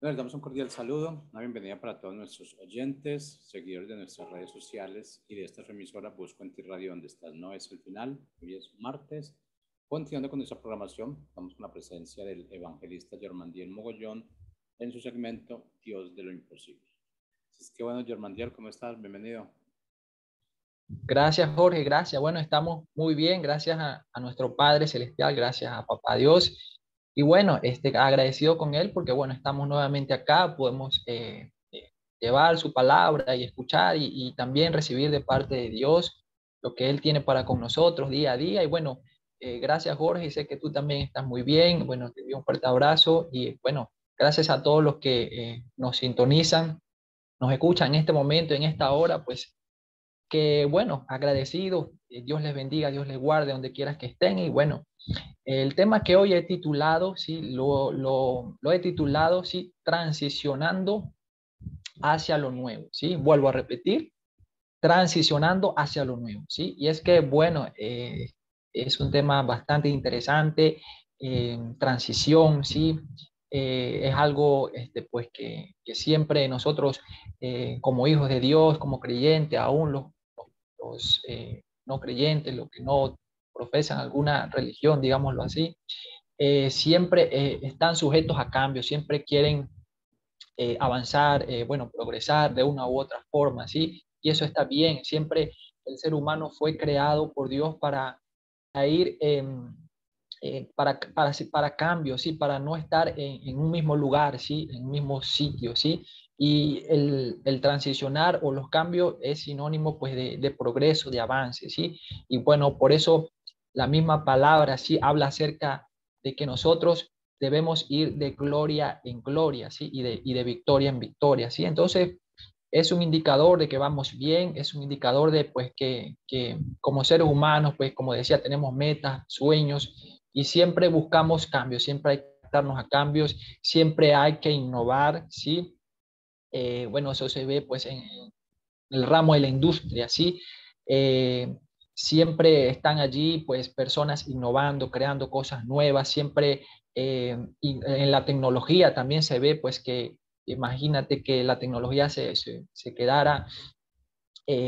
Les damos un cordial saludo, una bienvenida para todos nuestros oyentes, seguidores de nuestras redes sociales y de esta emisora Busco en Ti Radio, donde estás, no es el final. Hoy es martes. Continuando con nuestra programación, estamos con la presencia del evangelista Germandiel Mogollón en su segmento Dios de lo Imposible. Así es que bueno, Germandiel, ¿cómo estás? Bienvenido. Gracias, Jorge, gracias. Bueno, estamos muy bien, gracias a nuestro Padre Celestial, gracias a Papá Dios. Y bueno, agradecido con Él porque, bueno, estamos nuevamente acá, podemos llevar su palabra y escuchar y también recibir de parte de Dios lo que Él tiene para con nosotros día a día. Y bueno, gracias, Jorge, sé que tú también estás muy bien. Bueno, te doy un fuerte abrazo y bueno, gracias a todos los que nos sintonizan, nos escuchan en este momento, en esta hora, pues que bueno, agradecido, Dios les bendiga, Dios les guarde donde quieras que estén. Y bueno, el tema que hoy he titulado, sí, lo he titulado, sí, transicionando hacia lo nuevo, sí, vuelvo a repetir, transicionando hacia lo nuevo, sí, y es que bueno, es un tema bastante interesante, transición, sí, es algo, pues que siempre nosotros, como hijos de Dios, como creyentes, aún los no creyentes, los que no profesan alguna religión, digámoslo así, siempre están sujetos a cambios, siempre quieren avanzar, bueno, progresar de una u otra forma, ¿sí? Y eso está bien, siempre el ser humano fue creado por Dios para ir para cambios, ¿sí? Para no estar en un mismo lugar, ¿sí? En un mismo sitio, ¿sí? Y el transicionar o los cambios es sinónimo pues de progreso, de avance, ¿sí? Y bueno, por eso la misma palabra, ¿sí? Habla acerca de que nosotros debemos ir de gloria en gloria, ¿sí? Y de victoria en victoria, ¿sí? Entonces, es un indicador de que vamos bien, es un indicador de pues que como seres humanos, pues como decía, tenemos metas, sueños y siempre buscamos cambios, siempre hay que adaptarnos a cambios, siempre hay que innovar, ¿sí? Bueno, eso se ve pues en el ramo de la industria, ¿sí? Eh, Siempre están allí pues personas innovando, creando cosas nuevas, siempre en la tecnología también se ve pues que imagínate que la tecnología se quedara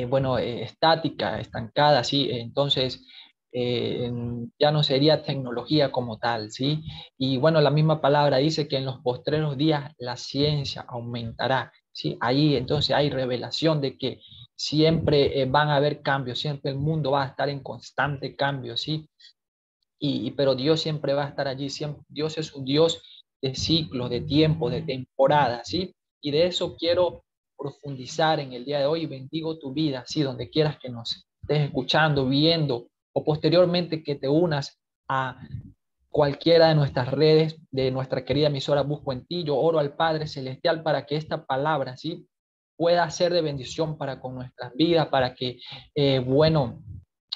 bueno, estática, estancada, ¿sí? Entonces, ya no sería tecnología como tal, ¿sí? Y bueno, la misma palabra dice que en los postreros días la ciencia aumentará, ¿sí? Ahí entonces hay revelación de que siempre van a haber cambios, siempre el mundo va a estar en constante cambio, ¿sí? Pero Dios siempre va a estar allí, siempre, Dios es un Dios de ciclos, de tiempos, de temporadas, ¿sí? Y de eso quiero profundizar en el día de hoy y bendigo tu vida, ¿sí? Donde quieras que nos estés escuchando, viendo o posteriormente que te unas a cualquiera de nuestras redes, de nuestra querida emisora Busco en Ti. Yo oro al Padre Celestial para que esta palabra, ¿sí? Pueda ser de bendición para con nuestras vidas, para que, bueno,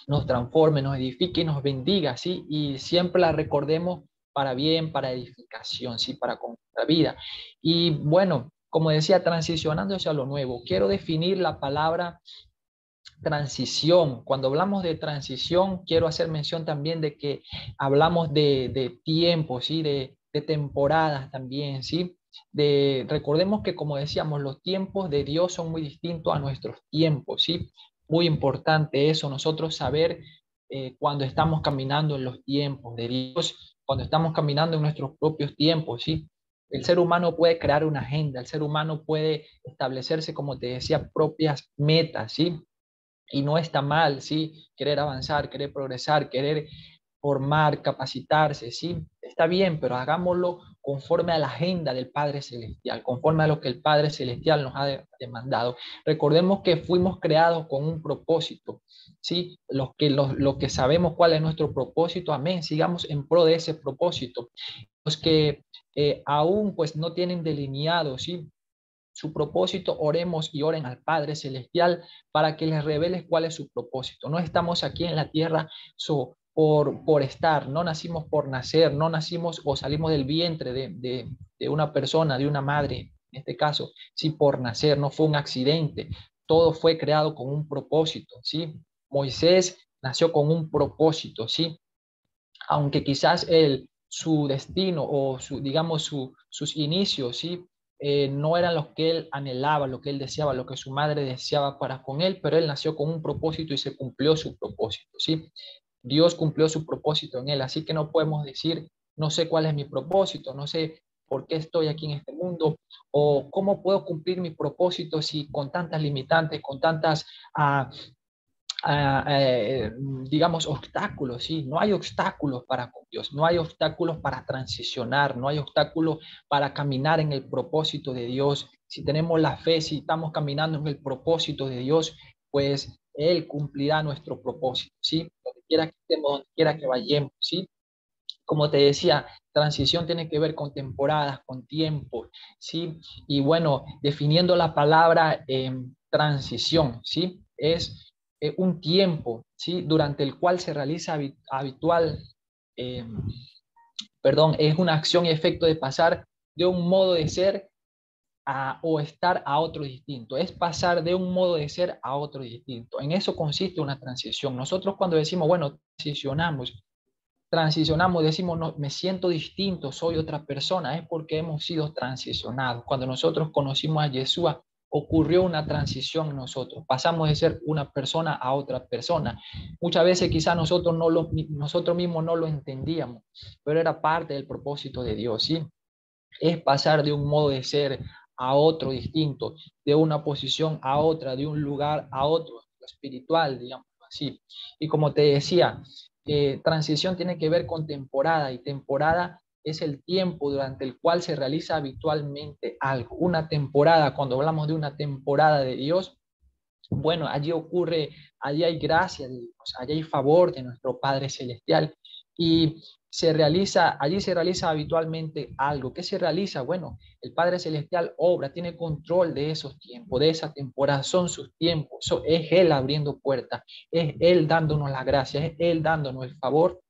nos transforme, nos edifique y nos bendiga, ¿sí? Y siempre la recordemos para bien, para edificación, ¿sí? Para con nuestra vida. Y bueno, como decía, transicionando hacia lo nuevo, quiero definir la palabra transición. Cuando hablamos de transición, quiero hacer mención también de que hablamos de tiempos, ¿sí? De temporadas también, ¿sí? Recordemos que, como decíamos, los tiempos de Dios son muy distintos a nuestros tiempos, ¿sí? Muy importante eso, nosotros saber cuando estamos caminando en los tiempos de Dios, cuando estamos caminando en nuestros propios tiempos, ¿sí? El ser humano puede crear una agenda, el ser humano puede establecerse, como te decía, propias metas, ¿sí? Y no está mal, ¿sí? Querer avanzar, querer progresar, querer formar, capacitarse, ¿sí? Está bien, pero hagámoslo conforme a la agenda del Padre Celestial, conforme a lo que el Padre Celestial nos ha demandado. Recordemos que fuimos creados con un propósito, ¿sí? Los que sabemos cuál es nuestro propósito, amén, sigamos en pro de ese propósito. Los que aún pues no tienen delineado, ¿sí? Su propósito, oremos y oren al Padre Celestial para que les revele cuál es su propósito. No estamos aquí en la tierra por estar, no nacimos por nacer, no nacimos o salimos del vientre de una persona, de una madre, en este caso, sí, por nacer, no fue un accidente, todo fue creado con un propósito, ¿sí? Moisés nació con un propósito, ¿sí? Aunque quizás su destino o digamos, sus inicios, ¿sí? no eran los que él anhelaba, lo que él deseaba, lo que su madre deseaba para con él, pero él nació con un propósito y se cumplió su propósito, ¿sí? Dios cumplió su propósito en él, así que no podemos decir, no sé cuál es mi propósito, no sé por qué estoy aquí en este mundo, o cómo puedo cumplir mi propósito si con tantas limitantes, con tantas ah, digamos, obstáculos, ¿sí? No hay obstáculos para con Dios, no hay obstáculos para transicionar, no hay obstáculos para caminar en el propósito de Dios. Si tenemos la fe, si estamos caminando en el propósito de Dios, pues Él cumplirá nuestro propósito, ¿sí? Donde quiera que estemos, donde quiera que vayamos, ¿sí? Como te decía, transición tiene que ver con temporadas, con tiempos, ¿sí? Y bueno, definiendo la palabra transición, ¿sí? Es un tiempo, ¿sí? Durante el cual se realiza habitual, eh, perdón, es una acción y efecto de pasar de un modo de ser o estar a otro distinto. Es pasar de un modo de ser a otro distinto. En eso consiste una transición. Nosotros cuando decimos, bueno, transicionamos, decimos, no, me siento distinto, soy otra persona, es porque hemos sido transicionados. Cuando nosotros conocimos a Yeshua, ocurrió una transición en nosotros, pasamos de ser una persona a otra persona. Muchas veces quizás nosotros mismos no lo entendíamos, pero era parte del propósito de Dios, ¿sí? Es pasar de un modo de ser a otro distinto, de una posición a otra, de un lugar a otro, espiritual, digamos así. Y como te decía, transición tiene que ver con temporada, y temporada es el tiempo durante el cual se realiza habitualmente algo. Una temporada, cuando hablamos de una temporada de Dios, bueno, allí ocurre, allí hay gracia de Dios, allí hay favor de nuestro Padre Celestial, y allí se realiza habitualmente algo. ¿Qué se realiza? Bueno, el Padre Celestial obra, tiene control de esos tiempos, de esa temporada, son sus tiempos, es Él abriendo puertas, es Él dándonos la gracia, es Él dándonos el favor,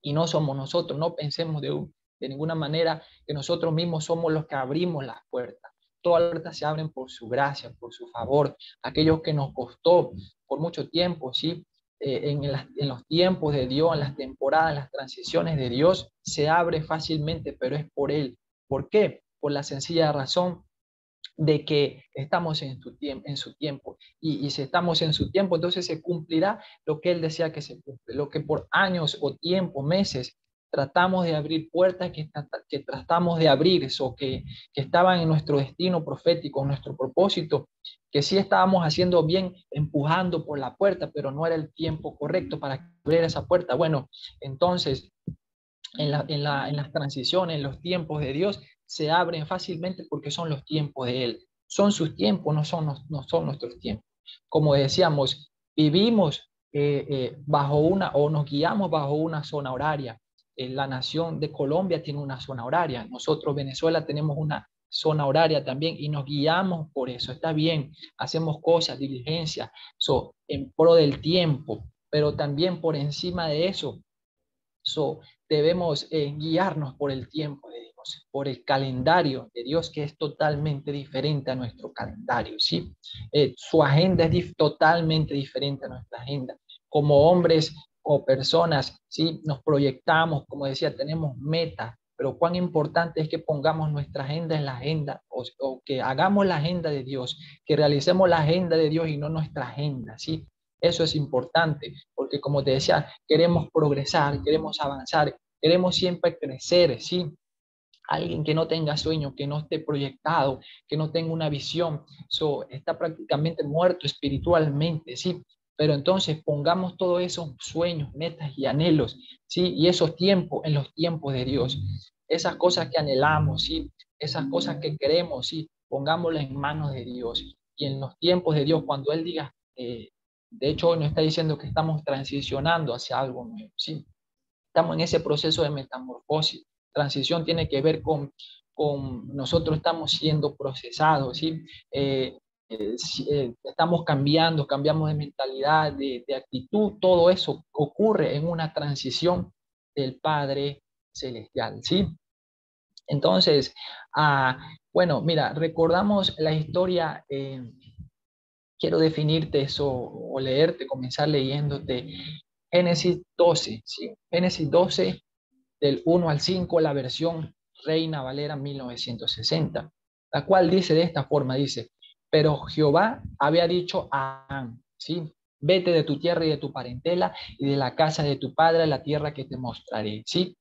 y no somos nosotros. No pensemos de ninguna manera que nosotros mismos somos los que abrimos las puertas. Todas las puertas se abren por su gracia, por su favor. Aquellos que nos costó por mucho tiempo, ¿sí? En los tiempos de Dios, en las temporadas, en las transiciones de Dios, se abre fácilmente, pero es por Él. ¿Por qué? Por la sencilla razón de que estamos en su tiempo, y si estamos en su tiempo, entonces se cumplirá lo que Él desea que se cumpla, lo que por años o tiempo, meses, tratamos de abrir puertas que tratamos de abrir, eso que estaban en nuestro destino profético, en nuestro propósito, que sí estábamos haciendo bien, empujando por la puerta, pero no era el tiempo correcto para abrir esa puerta. Bueno, entonces en las transiciones, en los tiempos de Dios, se abren fácilmente porque son los tiempos de Él. Son sus tiempos, no son nuestros tiempos. Como decíamos, vivimos bajo una, o nos guiamos bajo una zona horaria. La nación de Colombia tiene una zona horaria. Nosotros, Venezuela, tenemos una zona horaria también, y nos guiamos por eso. Está bien, hacemos cosas, diligencias, en pro del tiempo, pero también por encima de eso, debemos guiarnos por el tiempo de Dios, por el calendario de Dios, que es totalmente diferente a nuestro calendario, ¿sí? Su agenda es totalmente diferente a nuestra agenda. Como hombres o personas, ¿sí? Nos proyectamos, como decía, tenemos metas, pero cuán importante es que pongamos nuestra agenda en la agenda, o que hagamos la agenda de Dios, que realicemos la agenda de Dios y no nuestra agenda, ¿sí? Eso es importante, porque como te decía, queremos progresar, queremos avanzar, queremos siempre crecer, ¿sí? Alguien que no tenga sueño, que no esté proyectado, que no tenga una visión, está prácticamente muerto espiritualmente, ¿sí? Pero entonces pongamos todos esos sueños, metas y anhelos, ¿sí? Y esos tiempos en los tiempos de Dios. Esas cosas que anhelamos, ¿sí? Esas cosas que queremos, ¿sí? Pongámoslas en manos de Dios. Y en los tiempos de Dios, cuando Él diga, de hecho, hoy nos está diciendo que estamos transicionando hacia algo nuevo, ¿sí? Estamos en ese proceso de metamorfosis. Transición tiene que ver con nosotros estamos siendo procesados, ¿sí? Estamos cambiamos de mentalidad, de actitud, todo eso ocurre en una transición del Padre Celestial, ¿sí? Entonces, bueno, mira, recordamos la historia, quiero definirte eso o leerte, comenzar leyéndote Génesis 12, ¿sí? Génesis 12 del 1 al 5, la versión Reina Valera 1960. la cual dice de esta forma, dice, pero Jehová había dicho a Abraham, ¿sí? Vete de tu tierra y de tu parentela y de la casa de tu padre a la tierra que te mostraré, ¿sí?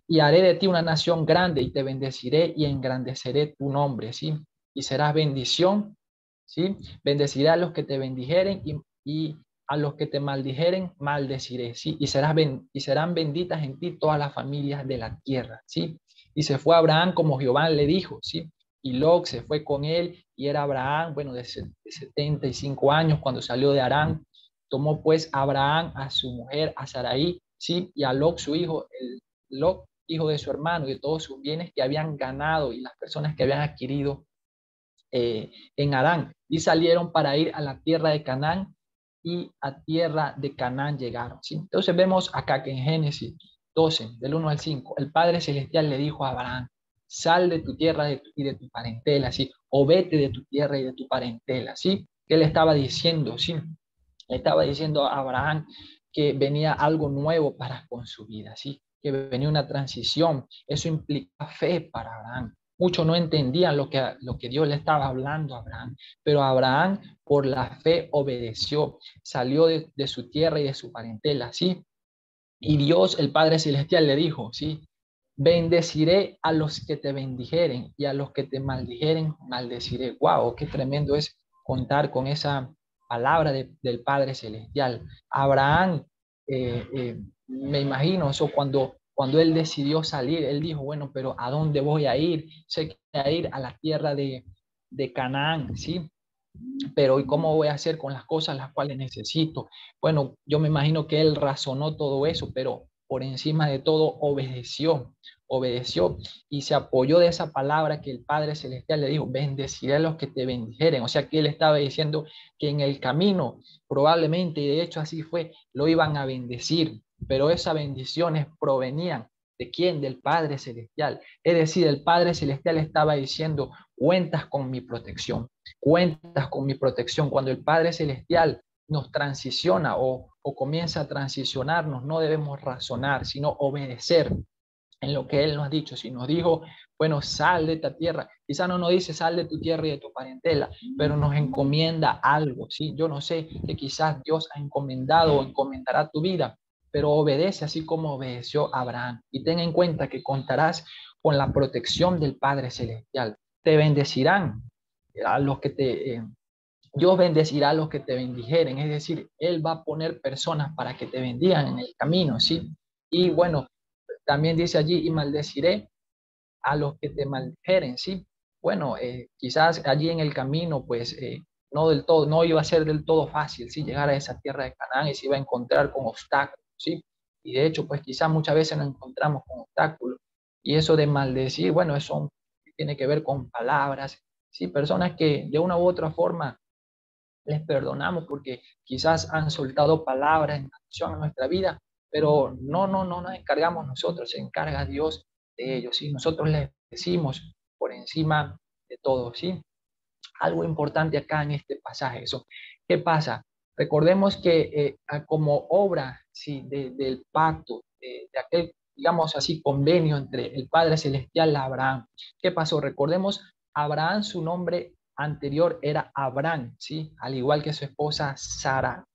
Y haré de ti una nación grande y te bendeciré y engrandeceré tu nombre, ¿sí? Y serás bendición, ¿sí? Bendeciré a los que te bendijeren y a los que te maldijeren, maldeciré, ¿sí? Y serán benditas en ti todas las familias de la tierra, ¿sí? Y se fue Abraham como Jehová le dijo, ¿sí? Y Lot se fue con él y era Abraham, bueno, de 75 años cuando salió de Harán. Tomó pues Abraham a su mujer, a Sarai, ¿sí? Y a Lot, su hijo, Lot, hijo de su hermano, y de todos sus bienes que habían ganado y las personas que habían adquirido en Harán. Y salieron para ir a la tierra de Canaán, y a tierra de Canaán llegaron, ¿sí? Entonces vemos acá que en Génesis 12, del 1 al 5, el Padre Celestial le dijo a Abraham, sal de tu tierra y de tu parentela, ¿sí? O vete de tu tierra y de tu parentela, ¿sí? ¿Qué le estaba diciendo? ¿Sí? Le estaba diciendo a Abraham que venía algo nuevo para con su vida, ¿sí? Que venía una transición. Eso implica fe para Abraham. Muchos no entendían lo que Dios le estaba hablando a Abraham, pero Abraham por la fe obedeció, salió de su tierra y de su parentela, ¿sí? Y Dios, el Padre Celestial, le dijo, ¿sí? Bendeciré a los que te bendijeren y a los que te maldijeren, maldeciré. ¡Wow! Qué tremendo es contar con esa palabra del Padre Celestial. Abraham, me imagino, eso cuando él decidió salir, él dijo, bueno, pero ¿a dónde voy a ir? Sé que voy a ir a la tierra de Canaán, ¿sí? Pero ¿y cómo voy a hacer con las cosas las cuales necesito? Bueno, yo me imagino que él razonó todo eso, pero por encima de todo obedeció y se apoyó de esa palabra que el Padre Celestial le dijo, bendeciré a los que te bendijeren. O sea que él estaba diciendo que en el camino probablemente, y de hecho así fue, lo iban a bendecir, pero esas bendiciones provenían ¿de quién? Del Padre Celestial. Es decir, el Padre Celestial estaba diciendo, cuentas con mi protección, cuentas con mi protección. Cuando el Padre Celestial nos transiciona o comienza a transicionarnos, no debemos razonar, sino obedecer en lo que Él nos ha dicho. Si nos dijo, bueno, sal de esta tierra, quizá no nos dice sal de tu tierra y de tu parentela, pero nos encomienda algo, ¿sí? Yo no sé que quizás Dios ha encomendado o encomendará tu vida, pero obedece así como obedeció Abraham. Y ten en cuenta que contarás con la protección del Padre Celestial. Te bendecirán a los que Dios bendecirá a los que te bendijeren, es decir, Él va a poner personas para que te bendigan en el camino, ¿sí? Y bueno, también dice allí, y maldeciré a los que te maldijeren, ¿sí? Bueno, quizás allí en el camino, pues, no del todo, no iba a ser del todo fácil, ¿sí? Llegar a esa tierra de Canaán y se iba a encontrar con obstáculos, ¿sí? Y de hecho, pues quizás muchas veces nos encontramos con obstáculos. Y eso de maldecir, bueno, eso tiene que ver con palabras, ¿sí? Personas que de una u otra forma les perdonamos porque quizás han soltado palabras en acción a nuestra vida, pero no nos encargamos nosotros, se encarga Dios de ellos, ¿sí? Nosotros les decimos por encima de todo, ¿sí? Algo importante acá en este pasaje, eso. ¿Qué pasa? Recordemos que como obra, ¿sí? Del pacto, de aquel, digamos así, convenio entre el Padre Celestial y Abraham. ¿Qué pasó? Recordemos, Abraham, su nombre anterior era Abraham, ¿sí? Al igual que su esposa Sara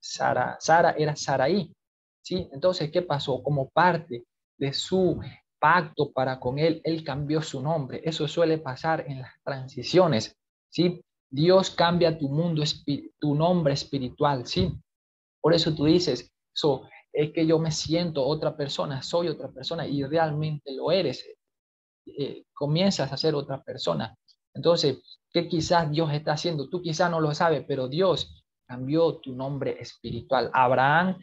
era Sarai, ¿sí? Entonces, ¿qué pasó? Como parte de su pacto para con él, él cambió su nombre. Eso suele pasar en las transiciones, ¿sí? Dios cambia tu mundo, tu nombre espiritual, ¿sí? Por eso tú dices, es que yo me siento otra persona, soy otra persona y realmente lo eres. Comienzas a ser otra persona. Entonces, ¿qué quizás Dios está haciendo? Tú quizás no lo sabes, pero Dios cambió tu nombre espiritual. Abraham,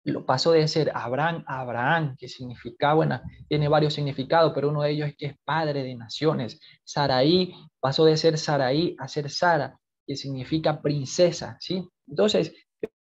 lo pasó de ser Abraham a Abraham, que significa, bueno, tiene varios significados, pero uno de ellos es que es padre de naciones. Sarai pasó de ser Sarai a ser Sara, que significa princesa, ¿sí? Entonces,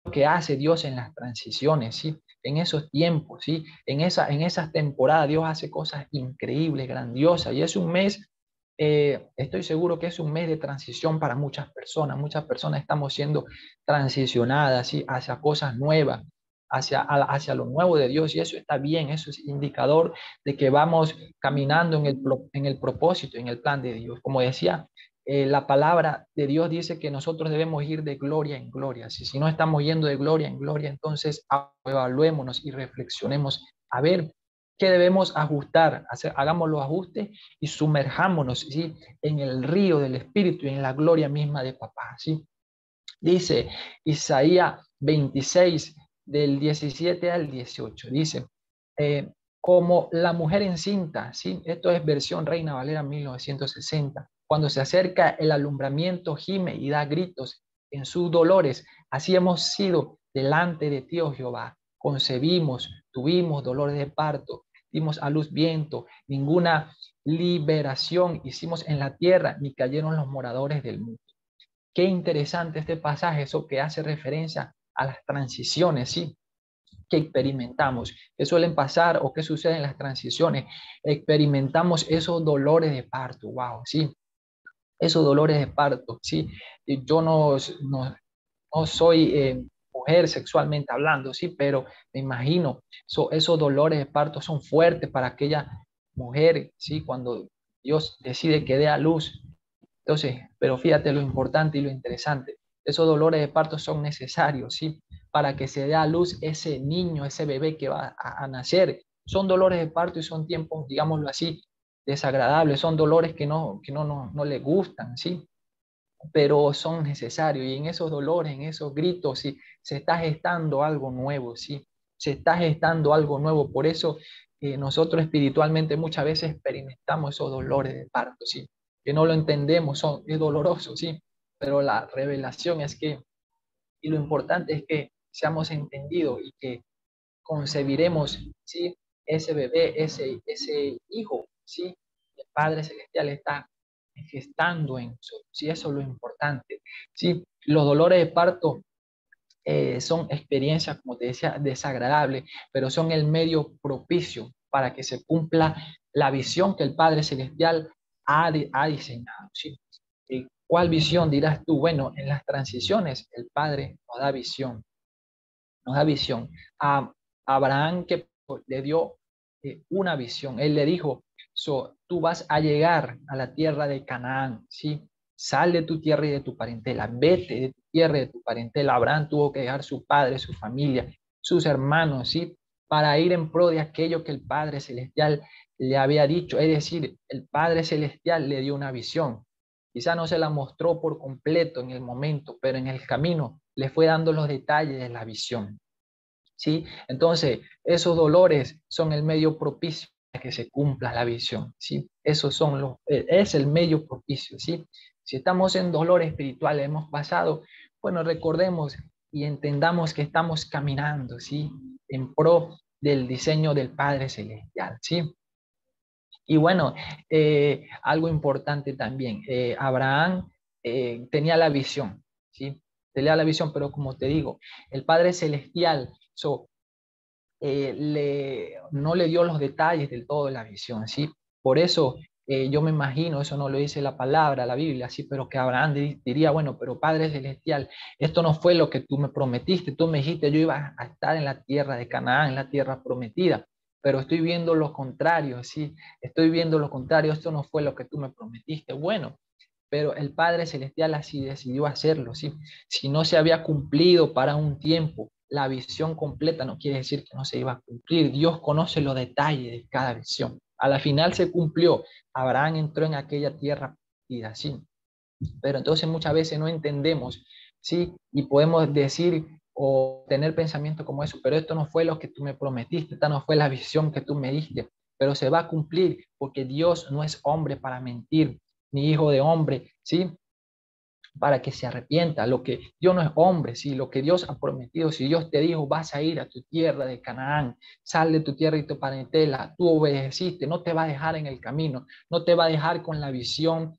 lo que hace Dios en las transiciones, ¿sí? En esos tiempos, ¿sí? En esas temporadas, Dios hace cosas increíbles, grandiosas, y es un mes, estoy seguro que es un mes de transición para muchas personas estamos siendo transicionadas, ¿sí? Hacia cosas nuevas. hacia lo nuevo de Dios, y eso está bien, eso es indicador de que vamos caminando en el propósito, en el plan de Dios. Como decía, la palabra de Dios dice que nosotros debemos ir de gloria en gloria. Si no estamos yendo de gloria en gloria, entonces evaluémonos y reflexionemos a ver qué debemos ajustar, hagamos los ajustes y sumerjámonos, ¿sí?, en el río del Espíritu y en la gloria misma de papá, ¿sí? Dice Isaías 26, del 17 al 18, dice, como la mujer encinta, ¿sí? Esto es versión Reina Valera 1960, cuando se acerca el alumbramiento, gime y da gritos en sus dolores, así hemos sido delante de ti, oh Jehová, concebimos, tuvimos dolores de parto, dimos a luz viento, ninguna liberación hicimos en la tierra, ni cayeron los moradores del mundo. Qué interesante este pasaje, eso que hace referencia a las transiciones, ¿sí?, que experimentamos, que suelen pasar o que sucede en las transiciones. Experimentamos esos dolores de parto, wow, ¿sí? Esos dolores de parto, ¿sí? Yo no soy mujer sexualmente hablando, ¿sí? Pero me imagino, esos dolores de parto son fuertes para aquella mujer, ¿sí? Cuando Dios decide que dé a luz. Entonces, pero fíjate lo importante y lo interesante, esos dolores de parto son necesarios, ¿sí?, para que se dé a luz ese niño, ese bebé que va a nacer. Son dolores de parto y son tiempos, digámoslo así, desagradables, son dolores que no le gustan, ¿sí?, pero son necesarios, y en esos dolores, en esos gritos, ¿sí?, se está gestando algo nuevo, ¿sí?, se está gestando algo nuevo. Por eso nosotros espiritualmente muchas veces experimentamos esos dolores de parto, ¿sí?, que no lo entendemos, es doloroso, ¿sí?, pero la revelación es que, y lo importante es que seamos entendidos y que concebiremos, ¿sí?, ese bebé, ese hijo, ¿sí?, el Padre Celestial está gestando en nosotros, ¿sí? Eso es lo importante, ¿sí? Los dolores de parto son experiencias, como te decía, desagradables, pero son el medio propicio para que se cumpla la visión que el Padre Celestial ha diseñado, ¿sí? ¿Cuál visión dirás tú? Bueno, en las transiciones el Padre nos da visión. A Abraham, que le dio una visión, él le dijo, tú vas a llegar a la tierra de Canaán, ¿sí? Sal de tu tierra y de tu parentela, vete de tu tierra y de tu parentela. Abraham tuvo que dejar su padre, su familia, sus hermanos, ¿sí?, para ir en pro de aquello que el Padre Celestial le había dicho. Es decir, el Padre Celestial le dio una visión. Quizá no se la mostró por completo en el momento, pero en el camino le fue dando los detalles de la visión, ¿sí? Entonces, esos dolores son el medio propicio para que se cumpla la visión, ¿sí? Esos son es el medio propicio, ¿sí? Si estamos en dolor espiritual, hemos pasado, bueno, recordemos y entendamos que estamos caminando, ¿sí?, en pro del diseño del Padre Celestial, ¿sí? Y bueno, algo importante también, Abraham tenía la visión, ¿sí? Tenía la visión, pero como te digo, el Padre Celestial no le dio los detalles del todo de la visión, ¿sí? Por eso yo me imagino, eso no lo dice la palabra, la Biblia, sí, pero que Abraham diría, bueno, pero Padre Celestial, esto no fue lo que tú me prometiste, tú me dijiste yo iba a estar en la tierra de Canaán, en la tierra prometida, pero estoy viendo lo contrario, ¿sí? Estoy viendo lo contrario, esto no fue lo que tú me prometiste. Bueno, pero el Padre Celestial así decidió hacerlo, ¿sí? Si no se había cumplido para un tiempo la visión completa, no quiere decir que no se iba a cumplir. Dios conoce los detalles de cada visión. A la final se cumplió. Abraham entró en aquella tierra prometida, ¿sí? Pero entonces muchas veces no entendemos, ¿sí? Y podemos decir o tener pensamientos como eso, pero esto no fue lo que tú me prometiste, esta no fue la visión que tú me diste, pero se va a cumplir porque Dios no es hombre para mentir, ni hijo de hombre, ¿sí?, para que se arrepienta. Lo que Dios no es hombre, ¿sí?, lo que Dios ha prometido, si Dios te dijo, vas a ir a tu tierra de Canaán, sal de tu tierra y tu parentela, tú obedeciste, no te va a dejar en el camino, no te va a dejar con la visión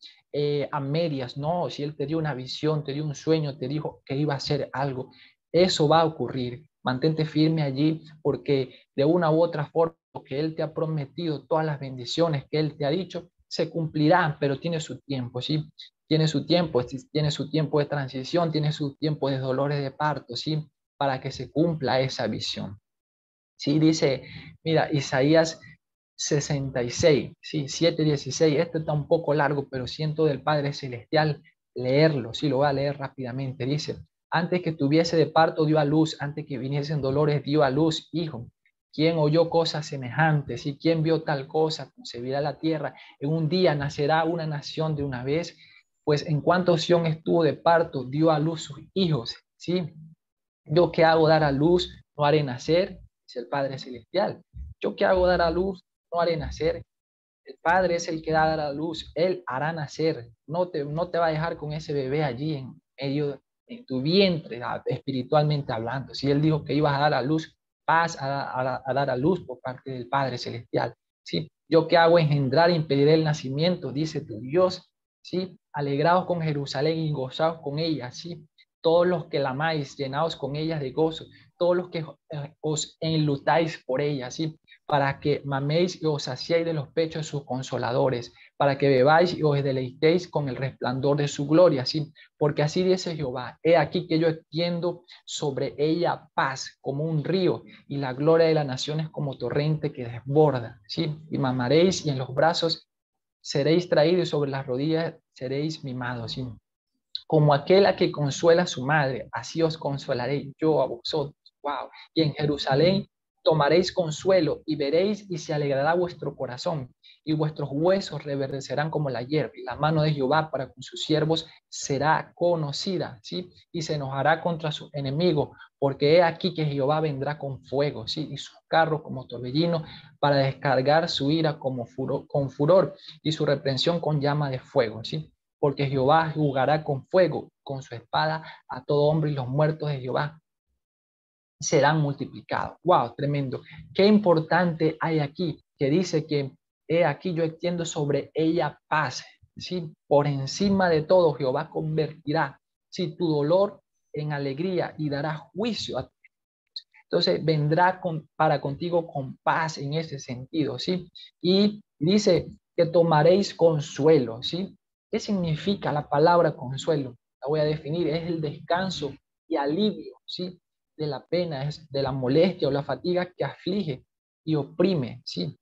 a medias, no, si Él te dio una visión, te dio un sueño, te dijo que iba a hacer algo, eso va a ocurrir. Mantente firme allí porque de una u otra forma lo que Él te ha prometido, todas las bendiciones que Él te ha dicho, se cumplirán, pero tiene su tiempo, ¿sí? Tiene su tiempo de transición, tiene su tiempo de dolores de parto, ¿sí? para que se cumpla esa visión. Sí, dice, mira, Isaías 66, sí, 7:16. Esto está un poco largo, pero siento del Padre Celestial leerlo. Sí, lo voy a leer rápidamente. Dice, antes que tuviese de parto dio a luz, antes que viniesen dolores dio a luz, hijo. ¿Quién oyó cosas semejantes? ¿Y quién vio tal cosa? Concebirá la tierra. En un día nacerá una nación de una vez. Pues en cuanto Sión estuvo de parto, dio a luz sus hijos. ¿Sí? Yo que hago dar a luz, no haré nacer, dice el Padre Celestial. Yo que hago dar a luz, no haré nacer. El Padre es el que da a dar a luz, Él hará nacer. No te va a dejar con ese bebé allí en medio, en tu vientre, espiritualmente hablando. Si Él dijo que ibas a dar a luz, vas a dar a luz por parte del Padre Celestial. ¿Sí? Yo que hago engendrar, impediré el nacimiento, dice tu Dios. ¿Sí? Alegraos con Jerusalén y gozaos con ella. ¿Sí? Todos los que la amáis, llenaos con ella de gozo. Todos los que os enlutáis por ella. ¿Sí? Para que maméis y os saciéis de los pechos de sus consoladores, para que bebáis y os deleitéis con el resplandor de su gloria, ¿sí? Porque así dice Jehová, he aquí que yo extiendo sobre ella paz como un río, y la gloria de las naciones como torrente que desborda, ¿sí? Y mamaréis y en los brazos seréis traídos, y sobre las rodillas seréis mimados, ¿sí? Como aquel a que consuela a su madre, así os consolaré yo a vosotros. Wow. Y en Jerusalén tomaréis consuelo y veréis y se alegrará vuestro corazón y vuestros huesos reverdecerán como la hierba y la mano de Jehová para con sus siervos será conocida, ¿sí? Y se enojará contra sus enemigos, porque he aquí que Jehová vendrá con fuego, ¿sí? Y sus carros como torbellino para descargar su ira como con furor y su reprensión con llama de fuego, ¿sí? Porque Jehová jugará con fuego, con su espada a todo hombre y los muertos de Jehová serán multiplicados. Wow, tremendo. Qué importante hay aquí, que dice que he aquí yo extiendo sobre ella paz, ¿sí? Por encima de todo Jehová convertirá, ¿sí? Tu dolor en alegría y dará juicio a. Entonces vendrá para contigo con paz en ese sentido, ¿sí? Y dice que tomaréis consuelo, ¿sí? ¿Qué significa la palabra consuelo? La voy a definir, es el descanso y alivio, ¿sí? De la pena, es de la molestia o la fatiga que aflige y oprime, ¿sí?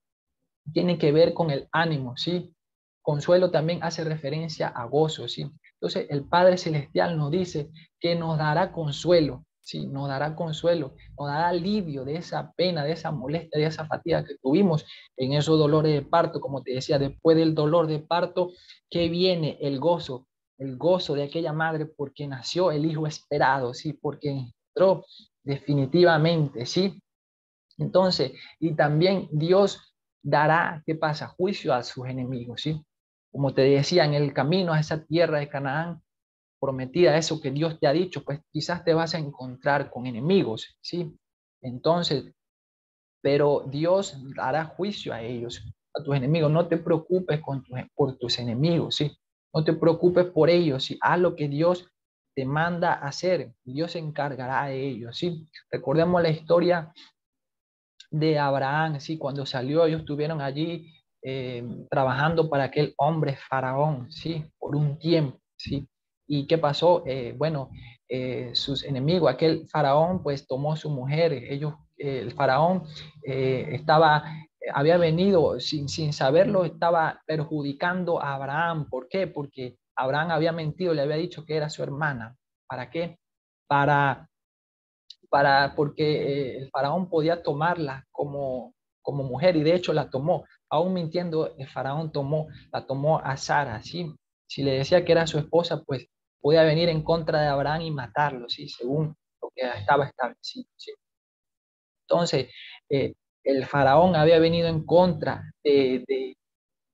Tiene que ver con el ánimo, ¿sí? Consuelo también hace referencia a gozo, ¿sí? Entonces el Padre Celestial nos dice que nos dará consuelo, ¿sí? Nos dará consuelo, nos dará alivio de esa pena, de esa molestia, de esa fatiga que tuvimos en esos dolores de parto. Como te decía, después del dolor de parto, ¿qué viene? El gozo de aquella madre porque nació el hijo esperado, ¿sí? Porque entró definitivamente, ¿sí? Entonces, y también Dios dará, ¿qué pasa? Juicio a sus enemigos, ¿sí? Como te decía, en el camino a esa tierra de Canaán prometida, eso que Dios te ha dicho, pues quizás te vas a encontrar con enemigos, ¿sí? Entonces, pero Dios dará juicio a ellos, a tus enemigos. No te preocupes por tus enemigos, ¿sí? No te preocupes por ellos, ¿sí? Haz lo que Dios te manda hacer. Dios se encargará de ellos, ¿sí? Recordemos la historia de Abraham, sí, cuando salió, ellos estuvieron allí trabajando para aquel hombre faraón, sí, por un tiempo, sí. ¿Y qué pasó? Bueno, sus enemigos, aquel faraón, pues tomó su mujer, el faraón había venido sin saberlo, estaba perjudicando a Abraham. ¿Por qué? Porque Abraham había mentido, le había dicho que era su hermana. ¿Para qué? Para porque el faraón podía tomarla como mujer y de hecho la tomó. Aún mintiendo, el faraón la tomó a Sara, ¿sí? Si le decía que era su esposa, pues podía venir en contra de Abraham y matarlo, ¿sí? Según lo que estaba establecido, ¿sí? Entonces, eh, el faraón había venido en contra de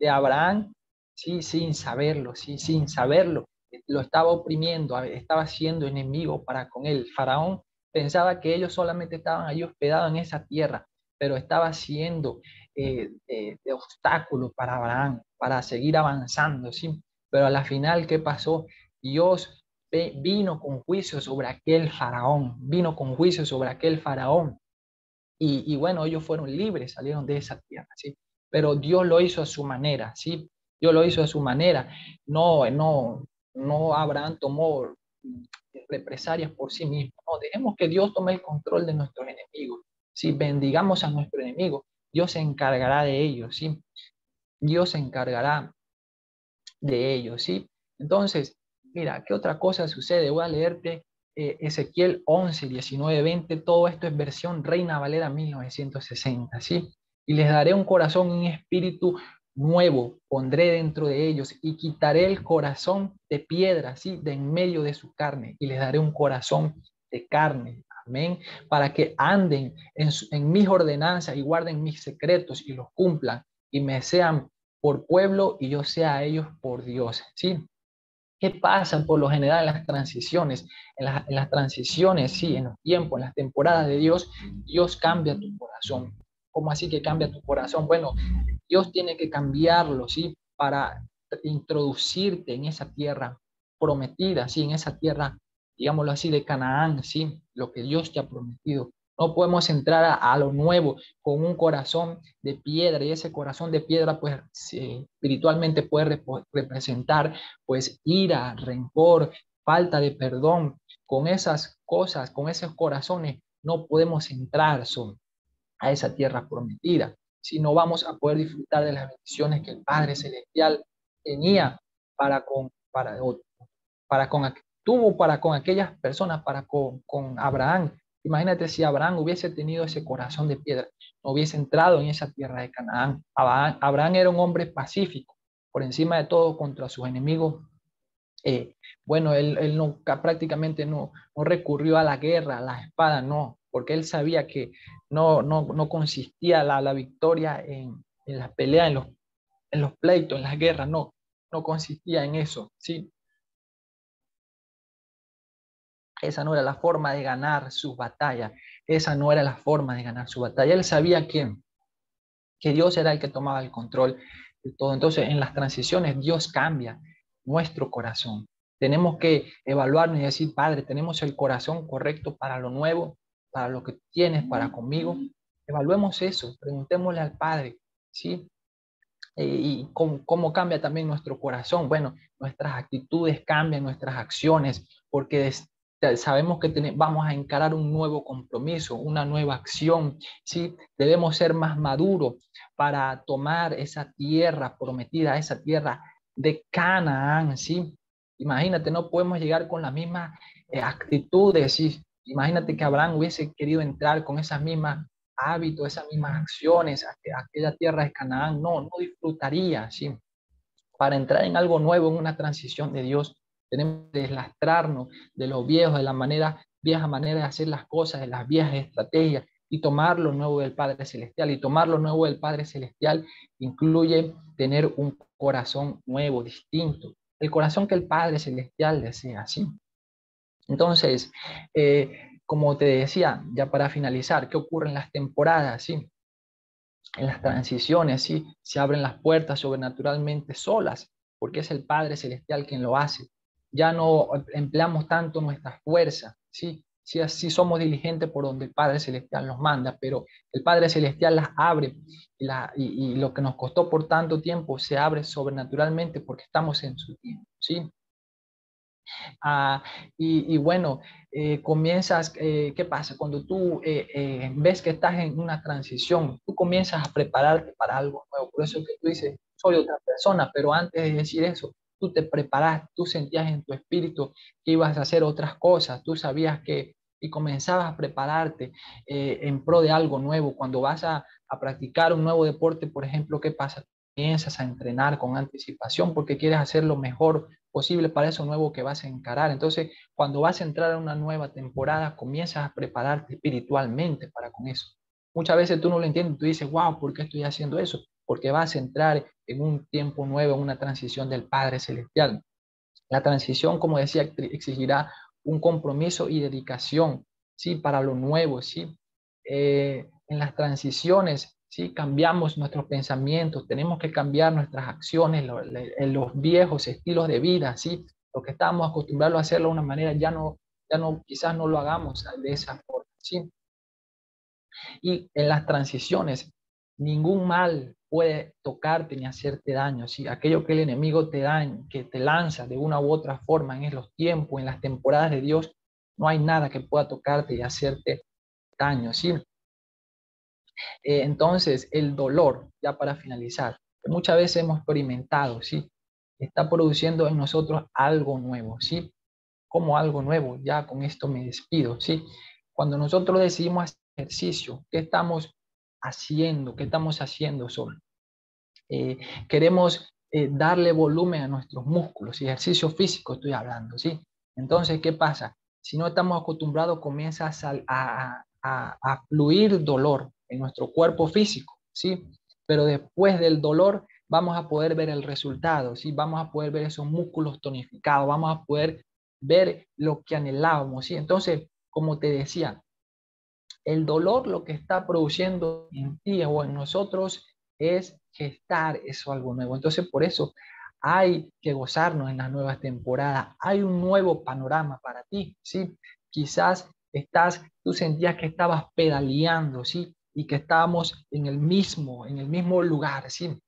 Abraham, ¿sí? Sin saberlo, ¿sí? Sin saberlo. Lo estaba oprimiendo, estaba siendo enemigo para con él. El faraón pensaba que ellos solamente estaban ahí hospedados en esa tierra, pero estaba siendo de obstáculo para Abraham, para seguir avanzando, ¿sí? Pero a la final, ¿qué pasó? Dios vino con juicio sobre aquel faraón, vino con juicio sobre aquel faraón. Y bueno, ellos fueron libres, salieron de esa tierra, ¿sí? Pero Dios lo hizo a su manera, ¿sí? Dios lo hizo a su manera. No Abraham tomó represalias por sí mismo. No, dejemos que Dios tome el control de nuestros enemigos. Si bendigamos a nuestro enemigo, Dios se encargará de ellos, ¿sí? Dios se encargará de ellos, ¿sí? Entonces, mira, ¿qué otra cosa sucede? Voy a leerte Ezequiel 11, 19, 20. Todo esto es versión Reina Valera 1960, ¿sí? Y les daré un corazón, un espíritu nuevo, pondré dentro de ellos y quitaré el corazón de piedra, ¿sí? De en medio de su carne y les daré un corazón de carne. Amén. Para que anden en mis ordenanzas y guarden mis secretos y los cumplan y me sean por pueblo y yo sea a ellos por Dios, ¿sí? ¿Qué pasa por lo general en las transiciones? En las transiciones, sí, en los tiempos, en las temporadas de Dios, Dios cambia tu corazón. ¿Cómo así que cambia tu corazón? Bueno, Dios tiene que cambiarlo, ¿sí? Para introducirte en esa tierra prometida, ¿sí? En esa tierra, digámoslo así, de Canaán, ¿sí? Lo que Dios te ha prometido. No podemos entrar a lo nuevo con un corazón de piedra y ese corazón de piedra, pues, espiritualmente puede representar pues ira, rencor, falta de perdón. Con esas cosas, con esos corazones, no podemos entrar a esa tierra prometida, si no vamos a poder disfrutar de las bendiciones que el Padre Celestial tenía para con, para con, tuvo para con aquellas personas, para con Abraham. Imagínate si Abraham hubiese tenido ese corazón de piedra, no hubiese entrado en esa tierra de Canaán. Abraham era un hombre pacífico, por encima de todo contra sus enemigos. Bueno, él no, prácticamente no recurrió a la guerra, a la espada, no, porque él sabía que no consistía la victoria en las peleas, en los pleitos, en las guerras, no consistía en eso, ¿sí? Esa no era la forma de ganar sus batallas, esa no era la forma de ganar su batalla. Él sabía que Dios era el que tomaba el control de todo. Entonces, en las transiciones, Dios cambia nuestro corazón. Tenemos que evaluarnos y decir, Padre, tenemos el corazón correcto para lo nuevo, para lo que tienes para conmigo. Evaluemos eso, preguntémosle al Padre, ¿sí? Y cómo cambia también nuestro corazón. Bueno, nuestras actitudes cambian, nuestras acciones, porque sabemos que vamos a encarar un nuevo compromiso, una nueva acción, ¿sí? Debemos ser más maduros para tomar esa tierra prometida, esa tierra de Canaán, ¿sí? Imagínate, no podemos llegar con las mismas actitudes, ¿sí? Imagínate que Abraham hubiese querido entrar con esas mismas hábitos, esas mismas acciones, aquella tierra de Canaán, no disfrutaría, ¿sí? Para entrar en algo nuevo, en una transición de Dios, tenemos que deslastrarnos de los viejos, de la vieja manera de hacer las cosas, de las viejas estrategias, y tomar lo nuevo del Padre Celestial. Y tomar lo nuevo del Padre Celestial incluye tener un corazón nuevo, distinto, el corazón que el Padre Celestial desea, ¿sí? Entonces, como te decía, ya para finalizar, ¿qué ocurre en las temporadas? ¿Sí? En las transiciones, ¿sí? Se abren las puertas sobrenaturalmente solas, porque es el Padre Celestial quien lo hace. Ya no empleamos tanto nuestra fuerza, ¿sí? Sí, así somos diligentes por donde el Padre Celestial nos manda, pero el Padre Celestial las abre y lo que nos costó por tanto tiempo se abre sobrenaturalmente porque estamos en su tiempo, ¿sí? Ah, y bueno, comienzas, ¿qué pasa? Cuando tú ves que estás en una transición, tú comienzas a prepararte para algo nuevo. Por eso es que tú dices, soy otra persona, pero antes de decir eso, tú te preparas, tú sentías en tu espíritu que ibas a hacer otras cosas, tú sabías que, y comenzabas a prepararte en pro de algo nuevo. Cuando vas a practicar un nuevo deporte, por ejemplo, ¿qué pasa? Comienzas a entrenar con anticipación porque quieres hacer lo mejor posible para eso nuevo que vas a encarar. Entonces, cuando vas a entrar a una nueva temporada, comienzas a prepararte espiritualmente para con eso. Muchas veces tú no lo entiendes, tú dices, wow, ¿por qué estoy haciendo eso? Porque vas a entrar en un tiempo nuevo, en una transición del Padre Celestial. La transición, como decía, exigirá un compromiso y dedicación, ¿sí? Para lo nuevo, ¿sí? En las transiciones, ¿sí? Cambiamos nuestros pensamientos, tenemos que cambiar nuestras acciones, los viejos estilos de vida, ¿sí? Lo que estábamos acostumbrados a hacerlo de una manera, quizás no lo hagamos de esa forma, ¿sí? Y en las transiciones, ningún mal puede tocarte ni hacerte daño. ¿Sí? Aquello que el enemigo te da, que te lanza de una u otra forma en los tiempos, en las temporadas de Dios, No hay nada que pueda tocarte y hacerte daño, ¿sí? Entonces, el dolor, ya para finalizar, que muchas veces hemos experimentado, ¿sí? Está produciendo en nosotros algo nuevo, ¿sí? Como algo nuevo, ya con esto me despido, ¿sí? Cuando nosotros decidimos hacer ejercicio, ¿qué estamos haciendo? ¿Qué estamos haciendo, Sol? Queremos darle volumen a nuestros músculos, y ejercicio físico estoy hablando, ¿sí? Entonces, ¿qué pasa? Si no estamos acostumbrados, comienza a fluir dolor en nuestro cuerpo físico, ¿sí? Pero después del dolor vamos a poder ver el resultado, ¿sí? Vamos a poder ver esos músculos tonificados, vamos a poder ver lo que anhelábamos, ¿sí? Entonces, como te decía, el dolor lo que está produciendo en ti o en nosotros es gestar eso algo nuevo. Entonces, por eso hay que gozarnos en las nuevas temporadas. Hay un nuevo panorama para ti, ¿sí? Quizás tú sentías que estabas pedaleando, ¿sí? Y que estábamos en el mismo lugar, ¿sí?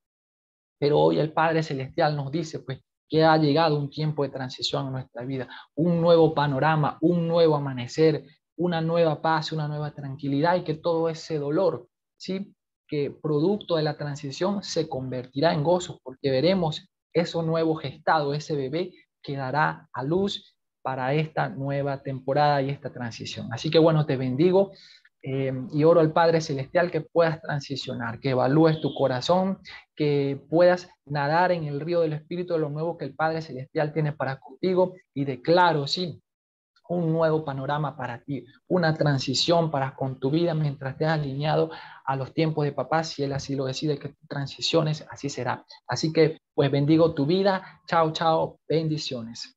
Pero hoy el Padre Celestial nos dice, pues, que ha llegado un tiempo de transición en nuestra vida, un nuevo panorama, un nuevo amanecer, una nueva paz, una nueva tranquilidad, y que todo ese dolor, ¿sí? Que producto de la transición se convertirá en gozo, porque veremos eso nuevo gestado, ese bebé que dará a luz para esta nueva temporada y esta transición. Así que bueno, te bendigo y oro al Padre Celestial que puedas transicionar, que evalúes tu corazón, que puedas nadar en el río del Espíritu de lo nuevo que el Padre Celestial tiene para contigo, y declaro, sí, un nuevo panorama para ti, una transición para con tu vida mientras te has alineado a los tiempos de papá. Si Él así lo decide, que transiciones, así será. Así que, pues bendigo tu vida. Chao, chao, bendiciones.